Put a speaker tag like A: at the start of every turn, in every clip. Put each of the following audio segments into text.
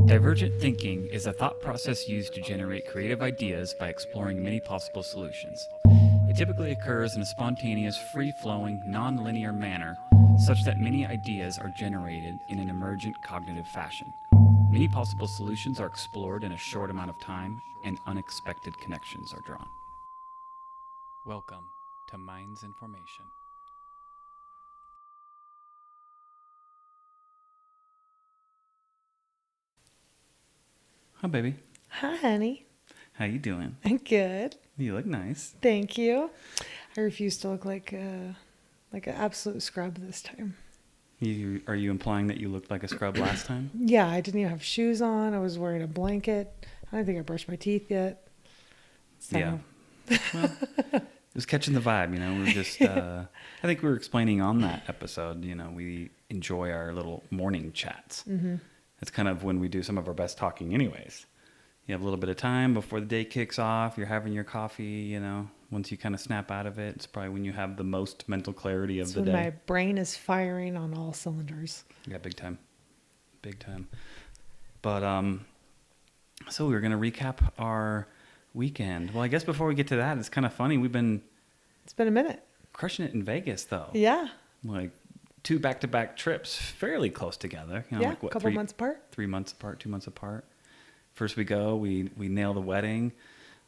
A: Divergent thinking is a thought process used to generate creative ideas by exploring many possible solutions. It typically occurs in a spontaneous, free-flowing, non-linear manner, such that many ideas are generated in an emergent cognitive fashion. Many possible solutions are explored in a short amount of time, and unexpected connections are drawn. Welcome to Minds in Formation. Hi, baby.
B: Hi, honey.
A: How you doing?
B: I'm good.
A: You look nice.
B: Thank you. I refuse to look like an absolute scrub this time.
A: Are you implying that you looked like a scrub last time?
B: Yeah, I didn't even have shoes on. I was wearing a blanket. I don't think I brushed my teeth yet. So.
A: Yeah. Well, it was catching the vibe, We were just, I think we were explaining on that episode, we enjoy our little morning chats.
B: Mm-hmm.
A: It's kind of when we do some of our best talking anyways. You have a little bit of time before the day kicks off. You're having your coffee, Once you kind of snap out of it, it's probably when you have the most mental clarity of the day.
B: My brain is firing on all cylinders.
A: Yeah, big time. Big time. But, so we were going to recap our weekend. Well, I guess before we get to that, it's kind of funny.
B: It's been a minute.
A: Crushing it in Vegas, though.
B: Yeah.
A: Like 2 back-to-back trips, fairly close together.
B: Yeah, a couple months apart.
A: 3 months apart, 2 months apart. First we go, we nail the wedding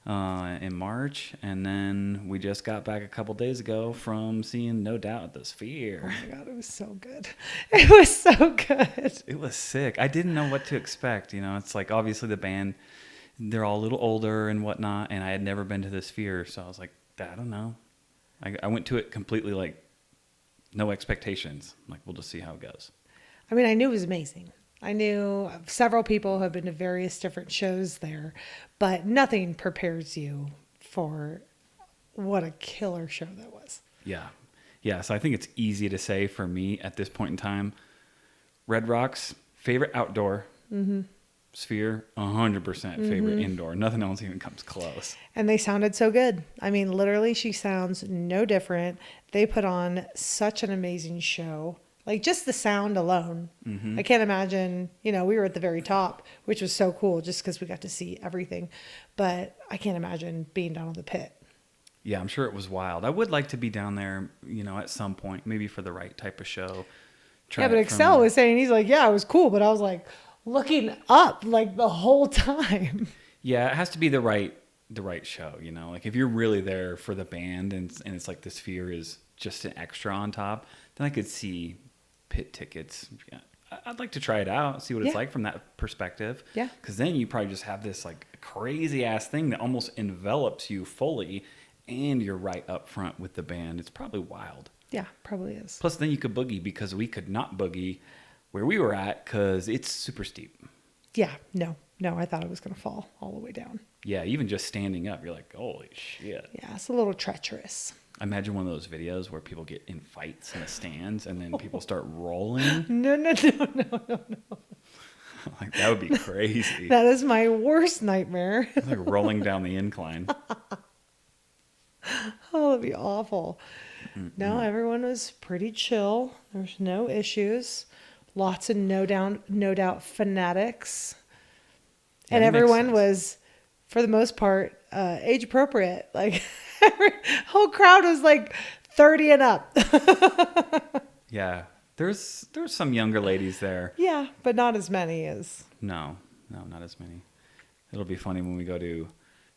A: in March, and then we just got back a couple days ago from seeing No Doubt at the Sphere.
B: Oh my God, it was so good. It was so good.
A: It was sick. I didn't know what to expect. It's like obviously the band, they're all a little older and whatnot, and I had never been to the Sphere, so I was like, I don't know. I went to it completely like no expectations. Like, we'll just see how it goes.
B: I mean, I knew it was amazing. I knew several people who have been to various different shows there, but nothing prepares you for what a killer show that was.
A: Yeah. Yeah, so I think it's easy to say for me at this point in time, Red Rocks, favorite outdoor. Mm-hmm. Sphere, 100% favorite indoor. Nothing else even comes close.
B: And they sounded so good. I mean, literally, she sounds no different. They put on such an amazing show. Like, just the sound alone. Mm-hmm. I can't imagine, we were at the very top, which was so cool just because we got to see everything. But I can't imagine being down on the pit.
A: Yeah, I'm sure it was wild. I would like to be down there, at some point, maybe for the right type of show.
B: Yeah, but Excel was saying, he's like, yeah, it was cool. But I was like, looking up like the whole time.
A: Yeah, it has to be the right show, Like, if you're really there for the band and it's like the Sphere is just an extra on top, then I could see pit tickets. Yeah, I'd like to try it out, see what it's like from that perspective.
B: Yeah.
A: Because then you probably just have this like crazy ass thing that almost envelops you fully, and you're right up front with the band. It's probably wild.
B: Yeah, probably is.
A: Plus, then you could boogie, because we could not boogie where we were at because it's super steep.
B: Yeah, no, I thought it was going to fall all the way down.
A: Yeah, even just standing up, you're like, holy shit.
B: Yeah, it's a little treacherous.
A: I imagine one of those videos where people get in fights in the stands and then people start rolling.
B: No.
A: Like, that would be crazy.
B: That is my worst nightmare.
A: Like rolling down the incline.
B: Oh, that'd be awful. Mm-mm. No, everyone was pretty chill. There's no issues. Lots of no doubt fanatics. Yeah, and everyone was, for the most part, age appropriate. Like, whole crowd was like 30 and up.
A: Yeah, there's some younger ladies there.
B: Yeah, but not as many as.
A: No, not as many. It'll be funny when we go to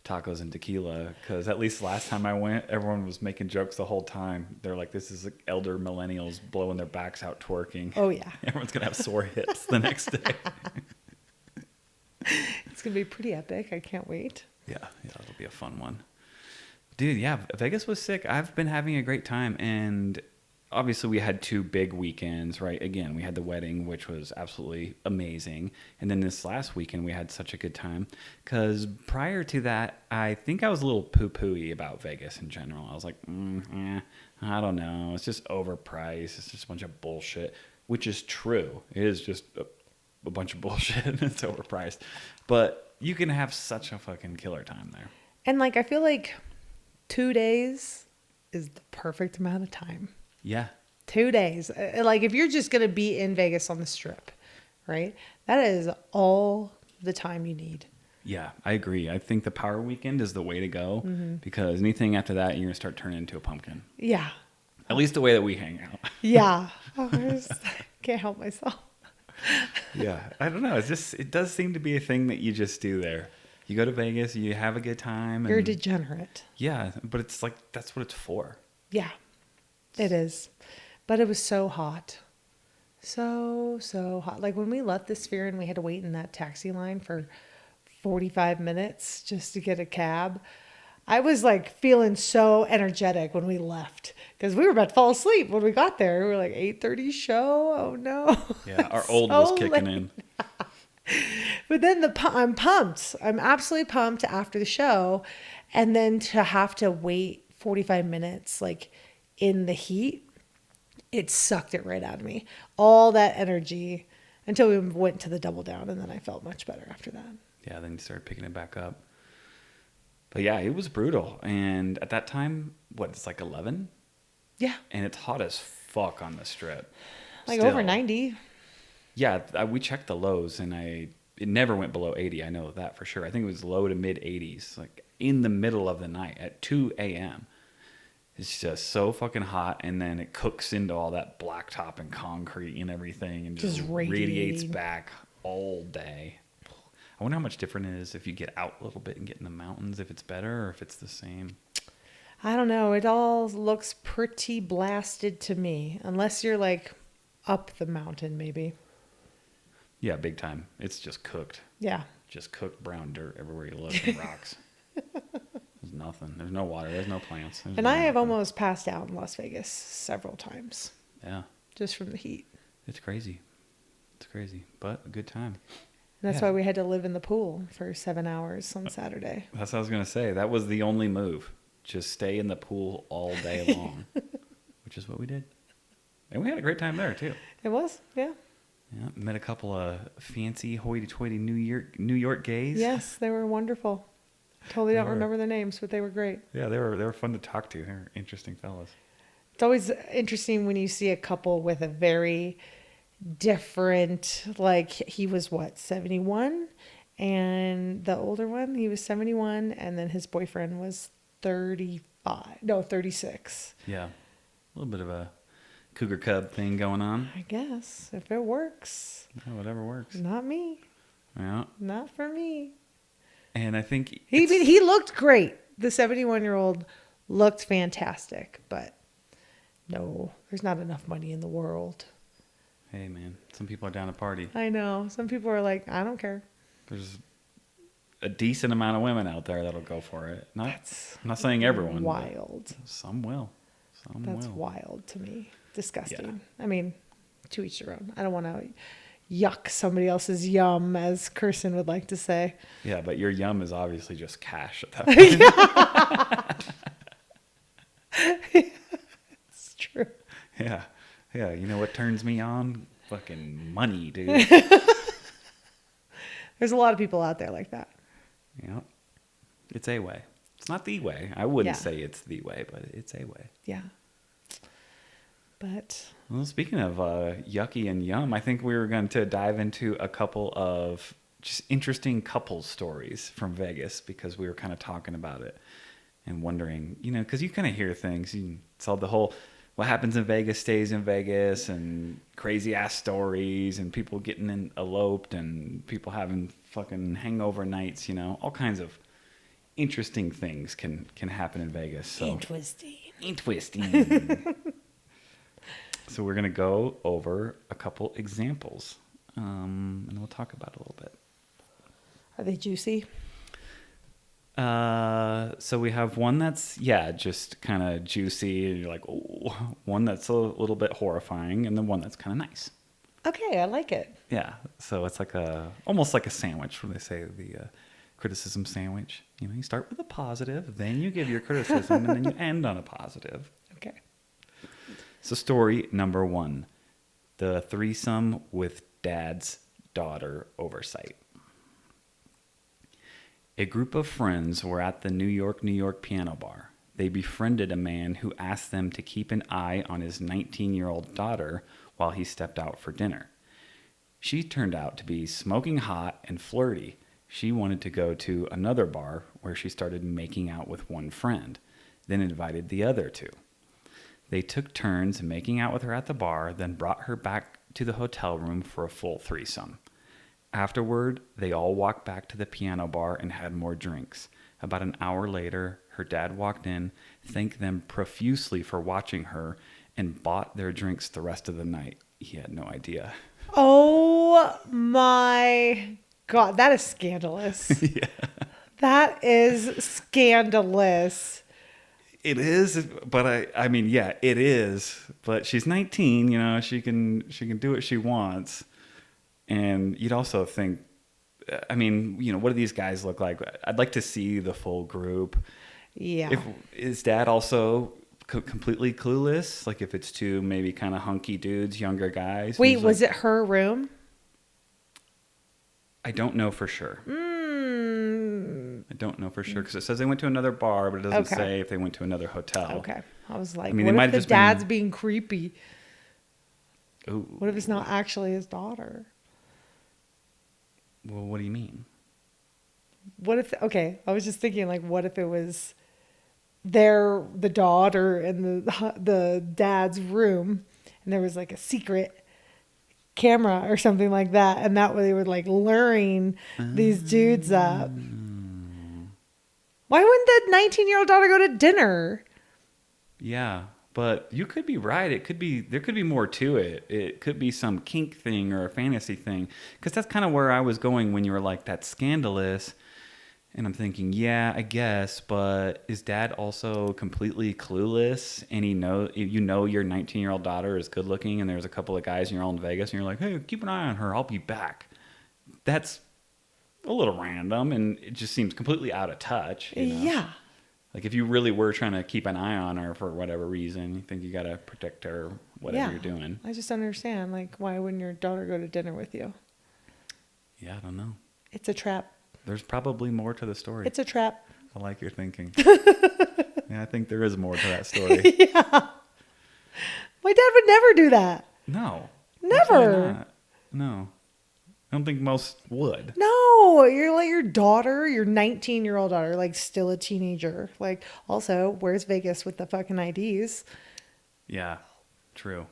A: tacos and tequila, because at least last time I went, everyone was making jokes the whole time. They're like, this is like elder millennials blowing their backs out twerking.
B: Oh yeah.
A: Everyone's gonna have sore hips the next day.
B: It's gonna be pretty epic. I can't wait.
A: Yeah, it'll be a fun one. Dude, yeah, Vegas was sick. I've been having a great time, and obviously we had 2 big weekends, right? Again, we had the wedding, which was absolutely amazing. And then this last weekend, we had such a good time. Because prior to that, I think I was a little poo-pooey about Vegas in general. I was like, I don't know. It's just overpriced. It's just a bunch of bullshit, which is true. It is just a bunch of bullshit. It's overpriced. But you can have such a fucking killer time there.
B: And like, I feel like 2 days is the perfect amount of time.
A: Yeah.
B: 2 days. Like, if you're just going to be in Vegas on the Strip, right? That is all the time you need.
A: Yeah, I agree. I think the power weekend is the way to go
B: Mm-hmm.
A: because anything after that, you're going to start turning into a pumpkin.
B: Yeah.
A: At least the way that we hang out.
B: Yeah. Oh, can't help myself.
A: Yeah, I don't know. It does seem to be a thing that you just do there. You go to Vegas, you have a good time.
B: You're a
A: And
B: degenerate.
A: yeah, but it's like, that's what it's for.
B: Yeah, it is. But it was so hot. So hot. Like when we left the Sphere and we had to wait in that taxi line for 45 minutes just to get a cab. I was like feeling so energetic when we left because we were about to fall asleep when we got there. We were like 8:30 show. Oh no.
A: Yeah, our old was kicking in.
B: But then I'm pumped. I'm absolutely pumped after the show. And then to have to wait 45 minutes like in the heat, it sucked it right out of me. All that energy until we went to the double down, and then I felt much better after that.
A: Yeah, then you started picking it back up. But yeah, it was brutal. And at that time, it's like 11?
B: Yeah.
A: And it's hot as fuck on the strip.
B: Like
A: Still.
B: over 90.
A: Yeah, we checked the lows and it never went below 80. I know that for sure. I think it was low to mid 80s, like in the middle of the night at 2 a.m. It's just so fucking hot, and then it cooks into all that blacktop and concrete and everything, and just radiates back all day. I wonder how much different it is if you get out a little bit and get in the mountains, if it's better or if it's the same.
B: I don't know. It all looks pretty blasted to me, unless you're like up the mountain, maybe.
A: Yeah, big time. It's just cooked.
B: Yeah.
A: Just cooked brown dirt everywhere you look and rocks. There's nothing. There's no water. There's no plants.
B: And I have almost passed out in Las Vegas several times.
A: Yeah.
B: Just from the heat.
A: It's crazy. It's crazy, but a good time.
B: And that's why we had to live in the pool for 7 hours on Saturday.
A: That's what I was going to say. That was the only move. Just stay in the pool all day long, which is what we did. And we had a great time there, too.
B: It was, yeah.
A: Yeah, met a couple of fancy hoity-toity New York gays.
B: Yes, they were wonderful. Totally don't remember their names, but they were great.
A: Yeah, they were fun to talk to. They were interesting fellas.
B: It's always interesting when you see a couple with a very different, like he was 71, and the older one, he was 71, and then his boyfriend was 36.
A: Yeah, a little bit of a cougar cub thing going on.
B: I guess if it works.
A: Yeah, whatever works.
B: Not me.
A: Yeah.
B: Not for me.
A: And I think
B: he looked great. The 71-year-old looked fantastic, but no, there's not enough money in the world.
A: Hey, man, some people are down to party.
B: I know. Some people are like, I don't care.
A: There's a decent amount of women out there that'll go for it. I'm not saying everyone.
B: Wild.
A: Some will.
B: That's wild to me. Disgusting. Yeah. I mean, to each their own. I don't want to yuck somebody else's yum, as Kirsten would like to say.
A: Yeah, but your yum is obviously just cash at that
B: point. It's true.
A: Yeah. Yeah, you know what turns me on? Fucking money, dude.
B: There's a lot of people out there like that.
A: Yeah. It's a way. It's not the way. I wouldn't say it's the way, but it's a way.
B: Yeah. But
A: well, speaking of yucky and yum, I think we were going to dive into a couple of just interesting couple stories from Vegas because we were kind of talking about it and wondering, because you kind of hear things. It's all the whole what happens in Vegas stays in Vegas and crazy ass stories and people getting eloped and people having fucking hangover nights, all kinds of interesting things can happen in Vegas. So Interesting. So we're going to go over a couple examples, and we'll talk about it a little bit.
B: Are they juicy?
A: So we have one that's, just kind of juicy, and you're like, oh, one that's a little bit horrifying, and then one that's kind of nice.
B: Okay, I like it.
A: Yeah, so it's like almost like a sandwich, when they say the criticism sandwich. You start with a positive, then you give your criticism, and then you end on a positive.
B: Okay.
A: So story number 1, the threesome with dad's daughter oversight. A group of friends were at the New York piano bar. They befriended a man who asked them to keep an eye on his 19-year-old daughter while he stepped out for dinner. She turned out to be smoking hot and flirty. She wanted to go to another bar where she started making out with one friend, then invited the other two. They took turns making out with her at the bar, then brought her back to the hotel room for a full threesome. Afterward, they all walked back to the piano bar and had more drinks. About an hour later, her dad walked in, thanked them profusely for watching her, and bought their drinks the rest of the night. He had no idea.
B: Oh my God. That is scandalous.
A: Yeah.
B: That is scandalous.
A: It is, but I mean, yeah, it is. But she's 19, you know, she can do what she wants. And you'd also think, I mean, you know, what do these guys look like? I'd like to see the full group.
B: Yeah.
A: Is dad also completely clueless? Like if it's two maybe kind of hunky dudes, younger guys.
B: Wait, was it her room?
A: I don't know for sure. I don't know for sure because it says they went to another bar, but it doesn't say if they went to another hotel.
B: Okay. I was like,
A: I mean,
B: what if the dad's being creepy?
A: Ooh.
B: What if it's not actually his daughter?
A: Well, what do you mean?
B: What if, okay, I was just thinking, like, what if it was the daughter in the dad's room and there was like a secret camera or something like that, and that way they were like luring these dudes up. Why wouldn't the 19-year-old daughter go to dinner?
A: Yeah, but you could be right. There could be more to it. It could be some kink thing or a fantasy thing. Because that's kind of where I was going when you were like, that's scandalous. And I'm thinking, yeah, I guess, but is dad also completely clueless? And you know your 19-year-old daughter is good looking and there's a couple of guys and you're all in Vegas and you're like, hey, keep an eye on her. I'll be back. That's a little random and it just seems completely out of touch. You know?
B: Yeah.
A: Like if you really were trying to keep an eye on her for whatever reason, you think you got to protect her, whatever you're doing.
B: I just understand. Like, why wouldn't your daughter go to dinner with you?
A: Yeah, I don't know.
B: It's a trap.
A: There's probably more to the story.
B: It's a trap.
A: I like your thinking. Yeah, I think there is more to that story.
B: Yeah. My dad would never do that.
A: No.
B: Never.
A: No. I don't think most would.
B: No, you're like your daughter, your 19-year-old daughter, like still a teenager. Like, also, where's Vegas with the fucking IDs?
A: Yeah, true.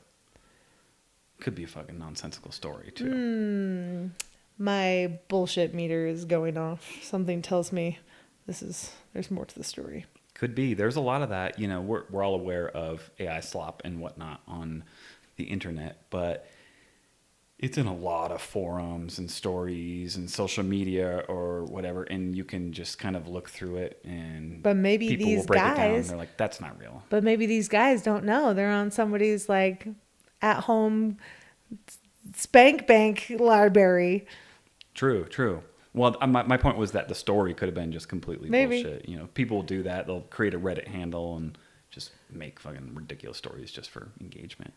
A: Could be a fucking nonsensical story, too.
B: My bullshit meter is going off. Something tells me there's more to the story.
A: Could be. There's a lot of that. You know, we're all aware of AI slop and whatnot on the internet, but it's in a lot of forums and stories and social media or whatever, and you can just kind of look through it and
B: but maybe
A: people
B: these
A: will break
B: guys,
A: it down. They're like, that's not real.
B: But maybe these guys don't know. They're on somebody's like at home spank bank library.
A: True. Well, my point was that the story could have been just completely
B: Maybe.
A: bullshit. You know, people will do that. They'll create a Reddit handle and just make fucking ridiculous stories just for engagement.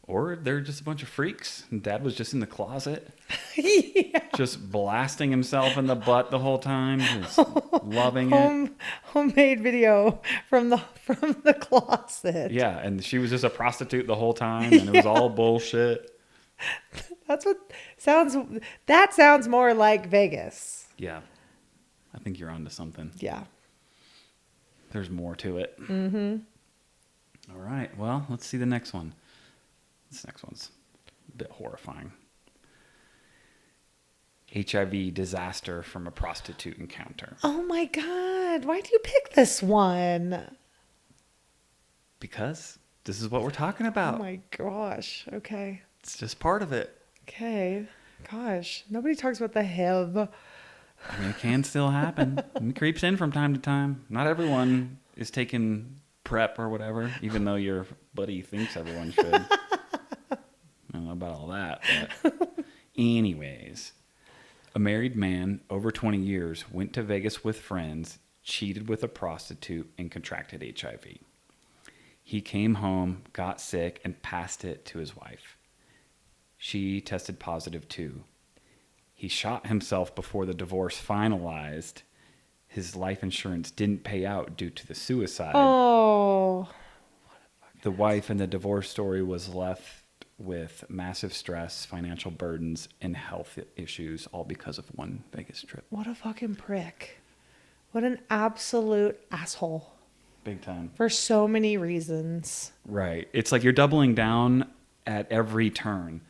A: Or they're just a bunch of freaks. And dad was just in the closet,
B: Yeah.
A: just blasting himself in the butt the whole time, just loving it.
B: Homemade video from the closet.
A: Yeah, and she was just a prostitute the whole time, and it was all bullshit.
B: That sounds more like Vegas.
A: Yeah, I think you're onto something.
B: Yeah.
A: There's more to it. Mm-hmm. All right, well, let's see the next one. This next one's a bit horrifying. HIV disaster from a prostitute encounter.
B: Oh my God. Why do you pick this one?
A: Because this is what we're talking about.
B: Oh my gosh. Okay.
A: It's just part of it.
B: Okay. Gosh. Nobody talks about the HIV.
A: I mean, it can still happen. It creeps in from time to time. Not everyone is taking PrEP or whatever, even though your buddy thinks everyone should. I don't know about all that, but anyways, a married man over 20 years went to Vegas with friends, cheated with a prostitute, and contracted HIV. He came home, got sick, and passed it to his wife. She tested positive too. He shot himself before the divorce finalized. His life insurance didn't pay out due to the suicide.
B: Oh.
A: The wife in the divorce story was left with massive stress, financial burdens, and health issues, all because of one Vegas trip.
B: What a fucking prick. What an absolute asshole.
A: Big time.
B: For so many reasons.
A: Right. It's like you're doubling down at every turn.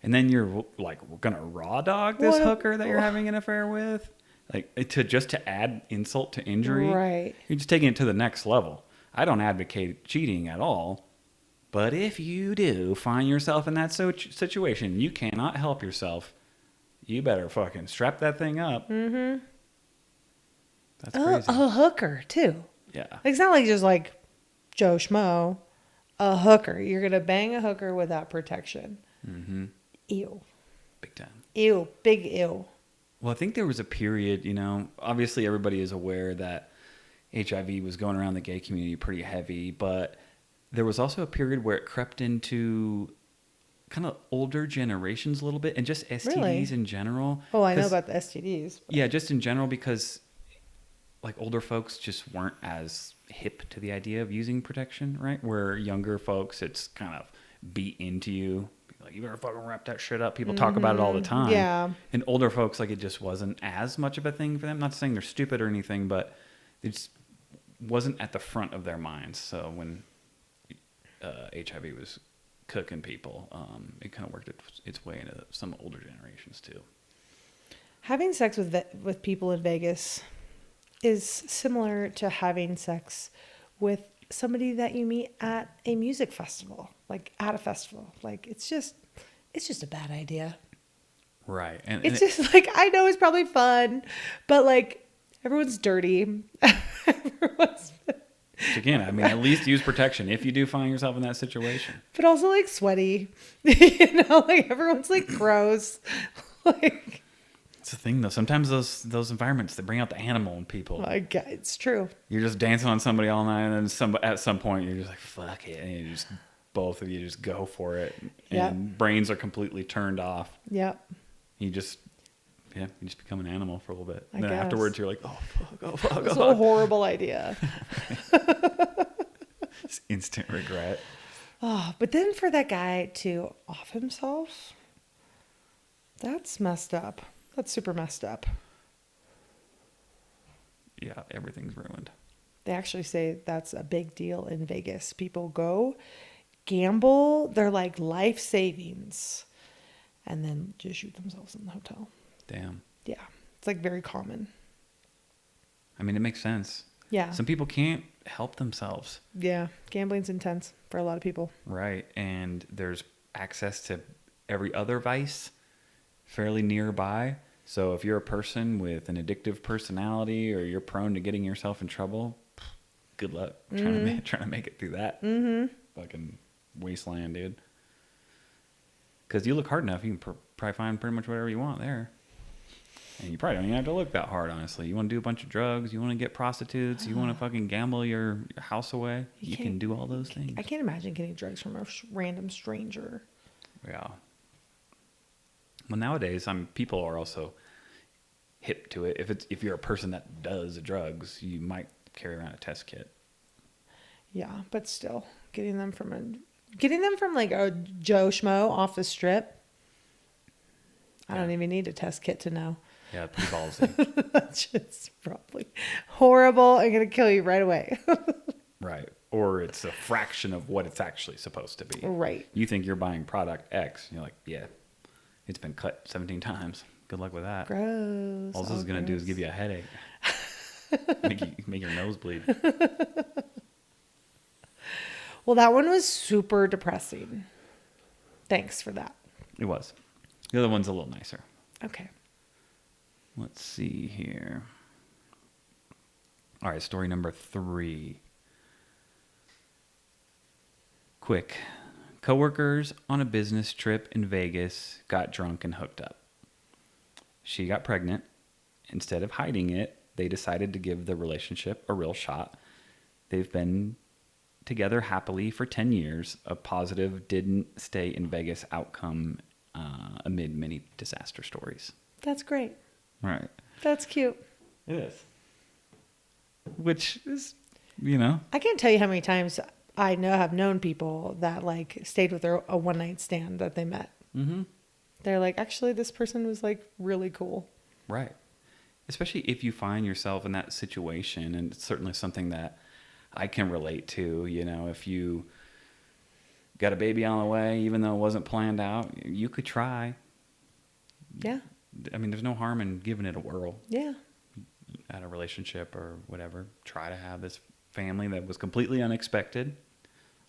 A: And then you're like, we're going to raw dog this hooker that you're having an affair with? Like, to add insult to injury.
B: Right.
A: You're just taking it to the next level. I don't advocate cheating at all. But if you do find yourself in that situation, you cannot help yourself. You better fucking strap that thing up.
B: Mm-hmm.
A: That's crazy.
B: A hooker, too.
A: Yeah.
B: It's not like just like Joe Schmo. A hooker. You're going to bang a hooker without protection.
A: Mm-hmm.
B: Ew.
A: Big time.
B: Ew. Big ew.
A: Well, I think there was a period, obviously everybody is aware that HIV was going around the gay community pretty heavy, but there was also a period where it crept into kind of older generations a little bit, and just STDs
B: Really?
A: in general.
B: Oh, I know about the STDs.
A: But... Yeah, just in general, because like older folks just weren't as hip to the idea of using protection, right? Where younger folks, it's kind of beat into you. Like, you better fucking wrap that shit up. People talk about it all the time.
B: Yeah.
A: And older folks, like, it just wasn't as much of a thing for them. Not saying they're stupid or anything, but it just wasn't at the front of their minds. So when HIV was cooking people, it kind of worked its way into some older generations too.
B: Having sex with people in Vegas is similar to having sex with somebody that you meet at a music festival, like at a festival. Like, it's just a bad idea.
A: Right.
B: It's just like, I know it's probably fun, but like, everyone's dirty.
A: Again, I mean, at least use protection if you do find yourself in that situation.
B: But also like sweaty, like everyone's like gross. Like,
A: it's the thing though. Sometimes those environments, they bring out the animal in people.
B: It's true.
A: You're just dancing on somebody all night, and then at some point you're just like, fuck it, and both of you just go for it, and brains are completely turned off.
B: Yep.
A: You just become an animal for a little bit.
B: I
A: And then
B: guess.
A: afterwards you're like, oh fuck.
B: It's a horrible idea.
A: It's instant regret.
B: Oh, but then for that guy to off himself, that's messed up. That's super messed up.
A: Yeah, everything's ruined.
B: They actually say that's a big deal in Vegas. People go gamble their like life savings and then just shoot themselves in the hotel.
A: Damn.
B: Yeah. It's like very common.
A: I mean, it makes sense.
B: Yeah.
A: Some people can't help themselves.
B: Yeah. Gambling's intense for a lot of people.
A: Right. And there's access to every other vice fairly nearby. So if you're a person with an addictive personality or you're prone to getting yourself in trouble, good luck trying to make it through that fucking wasteland, dude. Because you look hard enough, you can probably find pretty much whatever you want there. And you probably don't even have to look that hard, honestly. You want to do a bunch of drugs, you want to get prostitutes, you want to fucking gamble your house away. You can do all those things.
B: I can't imagine getting drugs from a random stranger.
A: Yeah. Well, nowadays, people are also hip to it. If you're a person that does drugs, you might carry around a test kit.
B: Yeah, but still, getting them from like a Joe Schmo off the strip. I don't even need a test kit to know.
A: Yeah, pretty ballsy.
B: That's just probably horrible and gonna kill you right away.
A: Right. Or it's a fraction of what it's actually supposed to be.
B: Right.
A: You think you're buying product X, and you're like, yeah, it's been cut 17 times. Good luck with that.
B: Gross.
A: All this is going to do is give you a headache. make your nose bleed.
B: Well, that one was super depressing. Thanks for that.
A: It was. The other one's a little nicer.
B: Okay.
A: Let's see here. All right, story number 3. Quick. Coworkers on a business trip in Vegas got drunk and hooked up. She got pregnant. Instead of hiding it, they decided to give the relationship a real shot. They've been together happily for 10 years. A positive didn't stay in Vegas outcome amid many disaster stories.
B: That's great.
A: Right.
B: That's cute.
A: It is. Which is,
B: I can't tell you how many times I know have known people that like stayed with a one night stand that they met.
A: Mm-hmm.
B: They're like, actually, this person was like really cool.
A: Right. Especially if you find yourself in that situation, and it's certainly something that I can relate to. You know, if you got a baby on the way, even though it wasn't planned out, you could try.
B: Yeah.
A: I mean, there's no harm in giving it a whirl.
B: Yeah.
A: At a relationship or whatever. Try to have this family that was completely unexpected.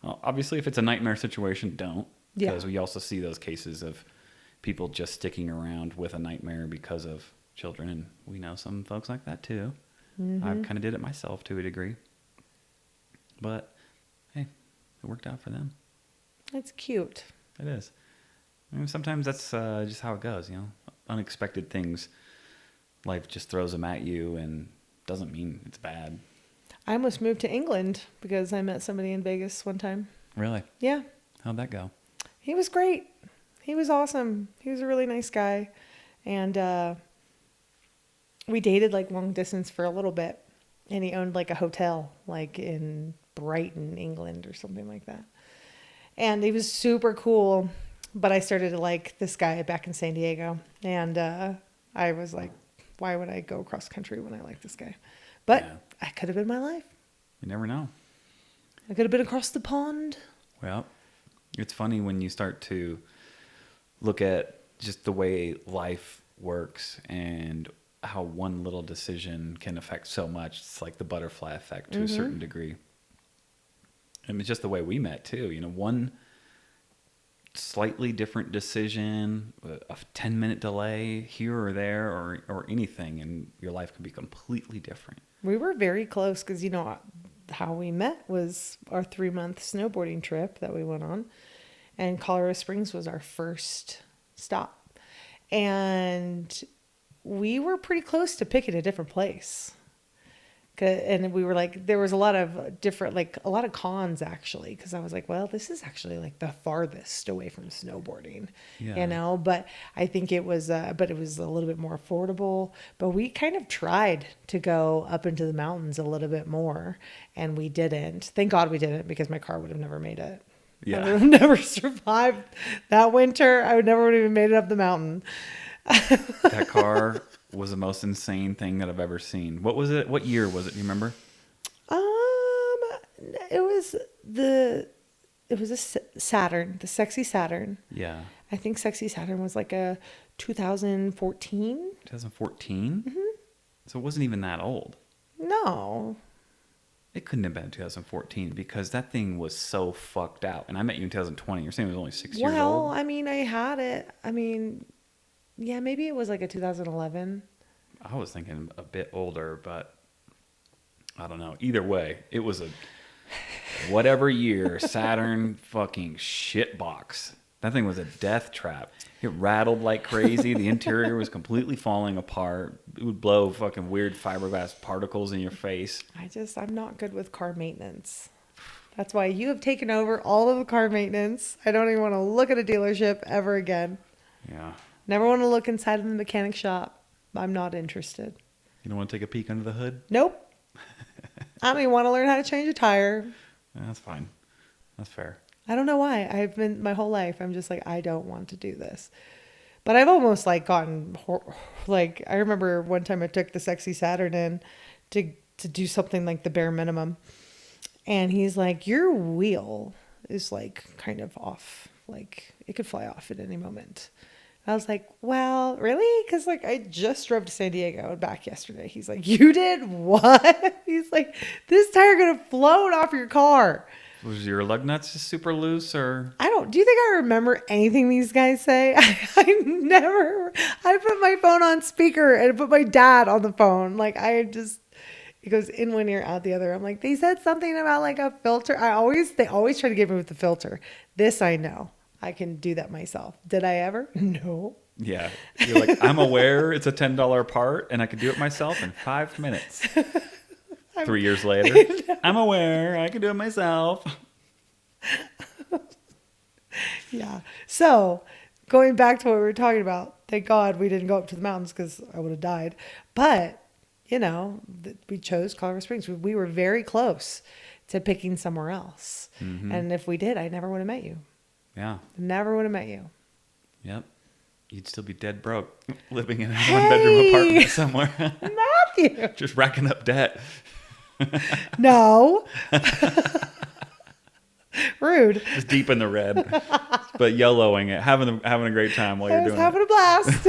A: Well, obviously, if it's a nightmare situation, don't. Because we also see those cases of people just sticking around with a nightmare because of children, and we know some folks like that too.
B: Mm-hmm.
A: I kind of did it myself to a degree. But, hey, it worked out for them.
B: It's cute.
A: It is. I mean, sometimes that's just how it goes, you know. Unexpected things, life just throws them at you and doesn't mean it's bad.
B: I almost moved to England because I met somebody in Vegas one time.
A: Really?
B: Yeah.
A: How'd that go?
B: He was great. He was awesome. He was a really nice guy. And we dated like long distance for a little bit. And he owned like a hotel like in Brighton, England or something like that. And he was super cool. But I started to like this guy back in San Diego. And I was like, why would I go cross country when I like this guy? But I could have been my life.
A: You never know.
B: I could have been across the pond.
A: Well, it's funny when you start to look at just the way life works and how one little decision can affect so much. It's like the butterfly effect to a certain degree. And it's just the way we met too. You know, one slightly different decision, a 10-minute delay here or there or anything, and your life can be completely different.
B: We were very close because, you know, how we met was our 3-month snowboarding trip that we went on. And Colorado Springs was our first stop. And we were pretty close to picking a different place. And we were like, there was a lot of different, like a lot of cons actually. Because I was like, well, this is actually like the farthest away from snowboarding, you know. But I think it was a little bit more affordable. But we kind of tried to go up into the mountains a little bit more. And we didn't. Thank God we didn't, because my car would have never made it.
A: Yeah.
B: I would have never survived that winter. I would never have even made it up the mountain.
A: That car was the most insane thing that I've ever seen. What was it? What year was it? Do you remember?
B: It was a Saturn, the Sexy Saturn.
A: Yeah.
B: I think Sexy Saturn was like a 2014.
A: 2014? Mm-hmm. So it wasn't even that old.
B: No.
A: It couldn't have been 2014 because that thing was so fucked out. And I met you in 2020. You're saying it was only 6 years old?
B: Well, I mean, I had it. I mean, yeah, maybe it was like a 2011.
A: I was thinking a bit older, but I don't know. Either way, it was a whatever year Saturn fucking shit box. That thing was a death trap. It rattled like crazy. The interior was completely falling apart. It would blow fucking weird fiberglass particles in your face.
B: I'm not good with car maintenance. That's why you have taken over all of the car maintenance. I don't even want to look at a dealership ever again.
A: Yeah.
B: Never want to look inside of the mechanic shop. I'm not interested.
A: You don't want to take a peek under the hood?
B: Nope. I don't even want to learn how to change a tire.
A: That's fine. That's fair.
B: I don't know why. I've been my whole life, I'm just like, I don't want to do this. But I've almost like gotten, like, I remember one time I took the Sexy Saturn in to do something like the bare minimum. And he's like, your wheel is like kind of off. Like it could fly off at any moment. I was like, well, really? Because like I just drove to San Diego and back yesterday. He's like, you did what? He's like, this tire could have flown off your car.
A: Was your lug nuts just super loose or?
B: Do you think I remember anything these guys say? I put my phone on speaker and put my dad on the phone. Like it goes in one ear, out the other. I'm like, they said something about like a filter. They always try to get me with the filter. This I know. I can do that myself. Did I ever? No.
A: Yeah. You're like, I'm aware it's a $10 part and I could do it myself in 5 minutes. 3 years later, I'm aware I can do it myself.
B: Yeah. So going back to what we were talking about, thank God we didn't go up to the mountains because I would have died. But, you know, we chose Colorado Springs. We were very close to picking somewhere else.
A: Mm-hmm.
B: And if we did, I never would have met you.
A: Yeah.
B: Never would have met you.
A: Yep. You'd still be dead broke, living in a
B: Hey!
A: 1-bedroom apartment somewhere.
B: Matthew.
A: Just racking up debt.
B: No. Rude.
A: Just deep in the red. But YOLOing it. Having a great time while
B: I
A: you're
B: was
A: doing
B: having
A: it.
B: a blast.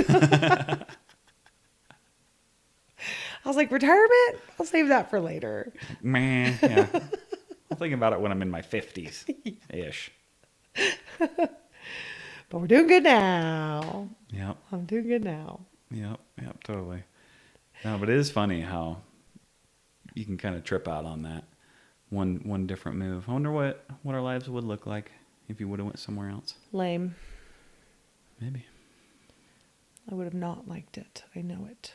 B: I was like, retirement? I'll save that for later.
A: Man, yeah. I'm thinking about it when I'm in my 50s-ish.
B: But we're doing good now.
A: Yep.
B: I'm doing good now.
A: Yep, totally. No, but it is funny how you can kind of trip out on that one different move. I wonder what our lives would look like if you would have went somewhere else.
B: Lame.
A: Maybe.
B: I would have not liked it. I know it.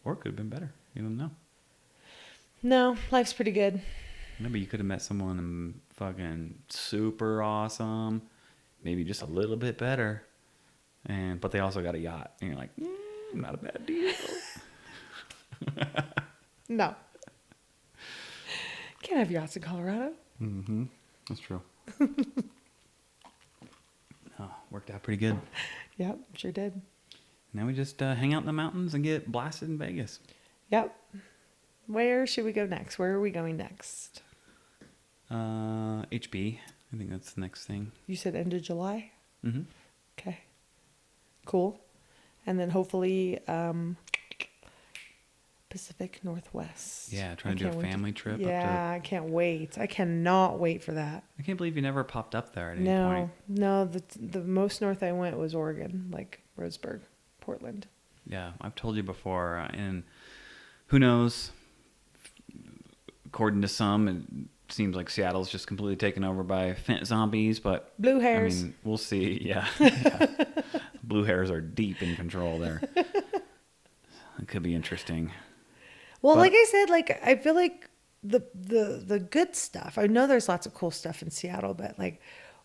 A: Or it could have been better. You don't know.
B: No, life's pretty good.
A: Maybe you could have met someone fucking super awesome, maybe just a little bit better, but they also got a yacht, and you're like, not a bad deal.
B: No. Can't have yachts in Colorado.
A: Mm-hmm. That's true. Oh, worked out pretty good.
B: Yep, sure did.
A: Now we just hang out in the mountains and get blasted in Vegas.
B: Yep. Where should we go next? Where are we going next?
A: HB. I think that's the next thing.
B: You said end of July?
A: Mm-hmm.
B: Okay. Cool. And then hopefully Pacific Northwest.
A: Yeah, trying to do a family trip.
B: Yeah, I can't wait. I cannot wait for that.
A: I can't believe you never popped up there at any point.
B: No. The most north I went was Oregon, like Roseburg, Portland.
A: Yeah, I've told you before, and who knows? According to some, it seems like Seattle's just completely taken over by fent zombies, but
B: Blue hairs.
A: I mean, we'll see. Yeah. Yeah. Blue hairs are deep in control there. It could be interesting.
B: Well,
A: But-
B: like I said, like I feel like the good stuff. I know there's lots of cool stuff in Seattle, but like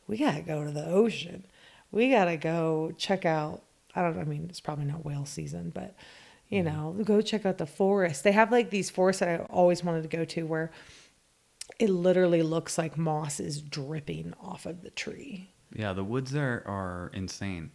B: we gotta go to the ocean. We gotta go check out. I mean, it's probably not whale season, but you know, go check out the forest. They have like these forests that I always wanted to go to where it literally looks like moss is dripping off of the tree.
A: Yeah, the woods there are insane.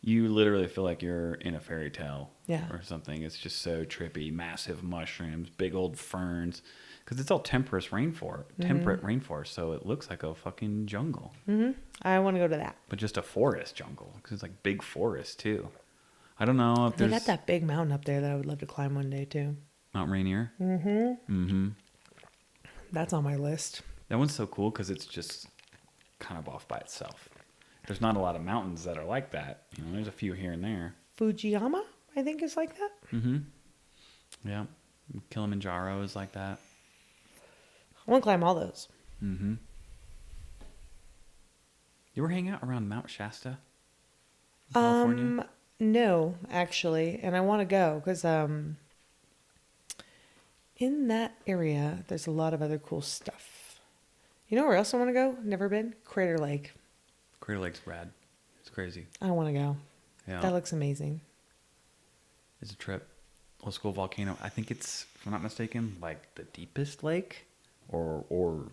A: You literally feel like you're in a fairy tale or something. It's just so trippy. Massive mushrooms, big old ferns. Because it's all temperate rainforest, so it looks like a fucking jungle.
B: Mm-hmm. I want to go to that.
A: But just a forest jungle, because it's like big forest too. I don't know if
B: They
A: there's
B: got that big mountain up there that I would love to climb one day too.
A: Mount Rainier.
B: That's on my list.
A: That one's so cool because it's just kind of off by itself. There's not a lot of mountains that are like that. You know, there's a few here and there.
B: Fujiyama, I think, is like that.
A: Mm-hmm. Yeah. Kilimanjaro is like that.
B: I want to climb all those.
A: Mm-hmm. You ever hang out around Mount Shasta in California?
B: No, actually, and I want to go because in that area there's a lot of other cool stuff. You know where else I want to go? Never been? Crater Lake.
A: Crater Lake's rad. It's crazy.
B: I want to go.
A: Yeah.
B: That looks amazing.
A: It's a trip. Old school volcano. I think it's, if I'm not mistaken, like the deepest lake or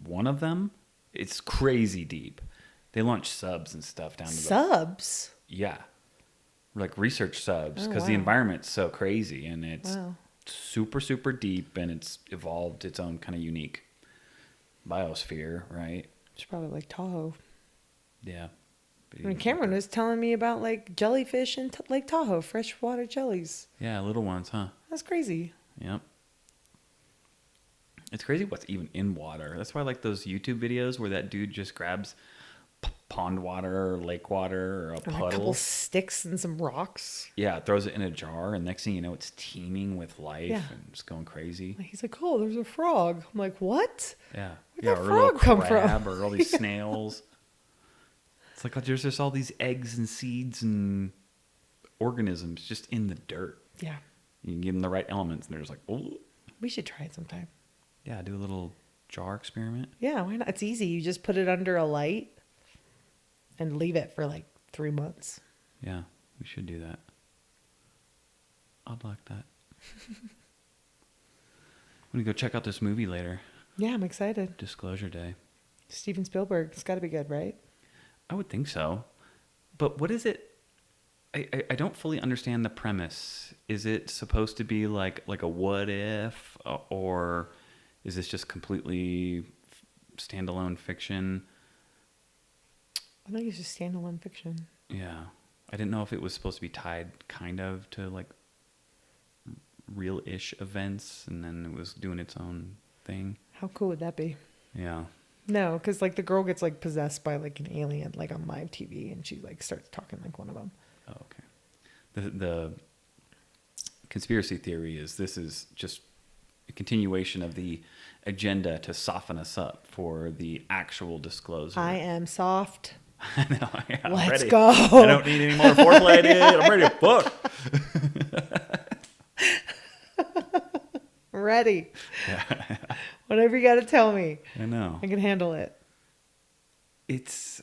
A: one of them. It's crazy deep. They launch subs and stuff down to the...
B: Subs?
A: Yeah. Like research subs,
B: Oh,
A: because the
B: wow.
A: environment's so crazy and it's
B: Wow.
A: super, super deep, and it's evolved its own kind of unique biosphere, right?
B: It's probably like Tahoe.
A: Yeah.
B: I mean, Cameron was telling me about like jellyfish in Lake Tahoe, freshwater jellies.
A: Yeah, little ones, huh?
B: That's crazy.
A: Yep. It's crazy what's even in water. That's why I like those YouTube videos where that dude just grabs pond water or lake water or a
B: And a couple
A: puddle.
B: sticks and some rocks.
A: Yeah, throws it in a jar, and next thing you know, it's teeming with life
B: Yeah.
A: and just going crazy.
B: He's like, oh, there's a frog. I'm like, what?
A: Yeah.
B: Where'd
A: Yeah,
B: that
A: or a little
B: frog come from?
A: crab or all these snails. It's like there's just all these eggs and seeds and organisms just in the dirt.
B: Yeah.
A: You can give them the right elements, and they're just like, oh.
B: We should try it sometime.
A: Yeah, do a little jar experiment.
B: Yeah, why not? It's easy. You just put it under a light and leave it for like 3 months.
A: Yeah, we should do that. I'd like that. I'm going to go check out this movie later.
B: Yeah, I'm excited.
A: Disclosure Day.
B: Steven Spielberg. It's got to be good, right?
A: I would think so. But what is it? I don't fully understand the premise. Is it supposed to be like a what if, or is this just completely standalone fiction?
B: I think it's just standalone fiction.
A: Yeah. I didn't know if it was supposed to be tied kind of to like real-ish events, and then it was doing its own thing.
B: How cool would that be?
A: Yeah.
B: No, because like the girl gets like possessed by like an alien like on live TV, and she like starts talking like one of them.
A: Oh, okay. The conspiracy theory is this is just a continuation of the agenda to soften us up for the actual disclosure.
B: I am soft.
A: I know. Yeah, I'm
B: Let's
A: ready.
B: go.
A: I don't need any more foreplay, dude. I'm ready to fuck.
B: Ready. Whatever you got to tell me.
A: I know.
B: I can handle it.
A: It's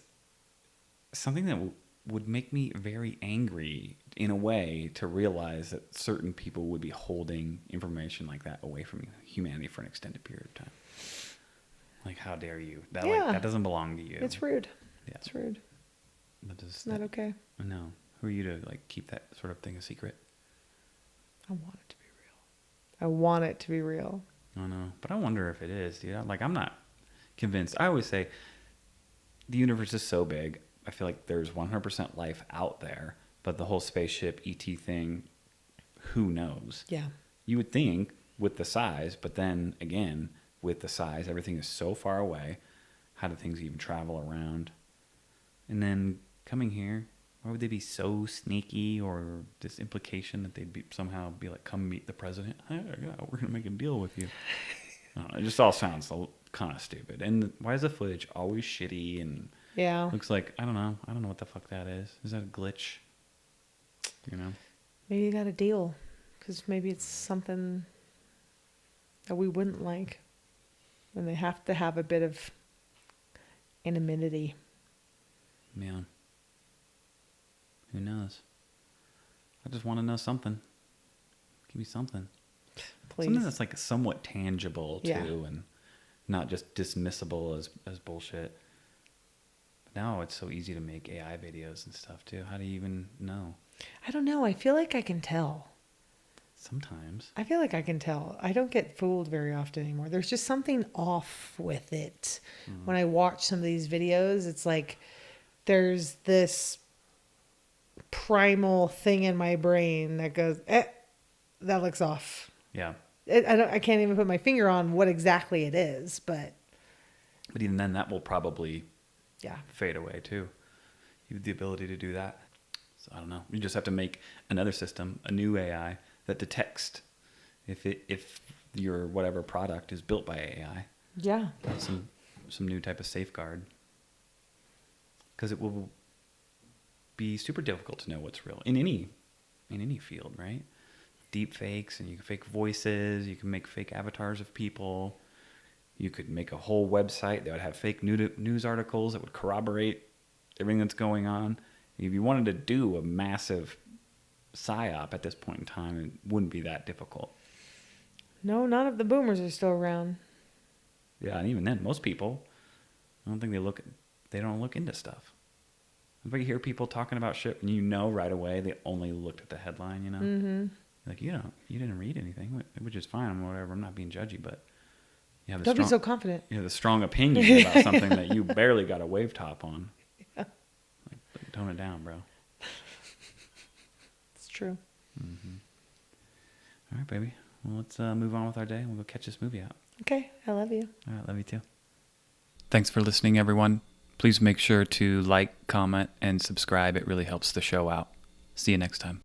A: something that would make me very angry in a way to realize that certain people would be holding information like that away from humanity for an extended period of time. Like, how dare you? That that doesn't belong to you.
B: It's rude.
A: Yeah.
B: It's rude. It's not okay.
A: I know. Who are you to like keep that sort of thing a secret?
B: I want it to be real. I want it to be real.
A: I know. But I wonder if it is, dude. I'm not convinced. I always say the universe is so big. I feel like there's 100% life out there, but the whole spaceship ET thing, who knows?
B: Yeah.
A: You would think with the size, but then again, with the size, everything is so far away. How do things even travel around? And then coming here, why would they be so sneaky, or this implication that they'd somehow be like, come meet the president? Hey, yeah, we're going to make a deal with you. I don't know, it just all sounds kind of stupid. And why is the footage always shitty and looks like, I don't know what the fuck that is. Is that a glitch? You know?
B: Maybe you got a deal, because maybe it's something that we wouldn't like. And they have to have a bit of anonymity.
A: Man. Who knows? I just want to know something. Give me something.
B: Please.
A: Something that's like somewhat tangible too,
B: Yeah.
A: and not just dismissible as bullshit. But now it's so easy to make AI videos and stuff too. How do you even know?
B: I don't know. I feel like I can tell.
A: Sometimes.
B: I feel like I can tell. I don't get fooled very often anymore. There's just something off with it. When I watch some of these videos, it's like there's this primal thing in my brain that goes, that looks off.
A: Yeah.
B: I can't even put my finger on what exactly it is, but
A: even then, that will probably
B: yeah,
A: fade away too. You have the ability to do that. So I don't know. You just have to make another system, a new AI that detects if your whatever product is built by AI.
B: yeah.
A: That's some new type of safeguard. Because it will be super difficult to know what's real in any field, right? Deep fakes, and you can fake voices, you can make fake avatars of people. You could make a whole website that would have fake news articles that would corroborate everything that's going on. If you wanted to do a massive psyop at this point in time, it wouldn't be that difficult.
B: No, none of the boomers are still around.
A: Yeah, and even then, most people, I don't think they don't look into stuff. But you hear people talking about shit, and you know right away they only looked at the headline, you know?
B: Mm-hmm.
A: Like, you didn't read anything, which is fine, or whatever. I'm not being judgy, but you have
B: Don't be so confident.
A: You have a strong opinion about something that you barely got a wave top on.
B: Yeah.
A: Like, tone it down, bro.
B: It's true.
A: Mm-hmm. All right, baby. Well, let's move on with our day, and we'll go catch this movie out.
B: Okay, I love you.
A: All right, love you too. Thanks for listening, everyone. Please make sure to like, comment, and subscribe. It really helps the show out. See you next time.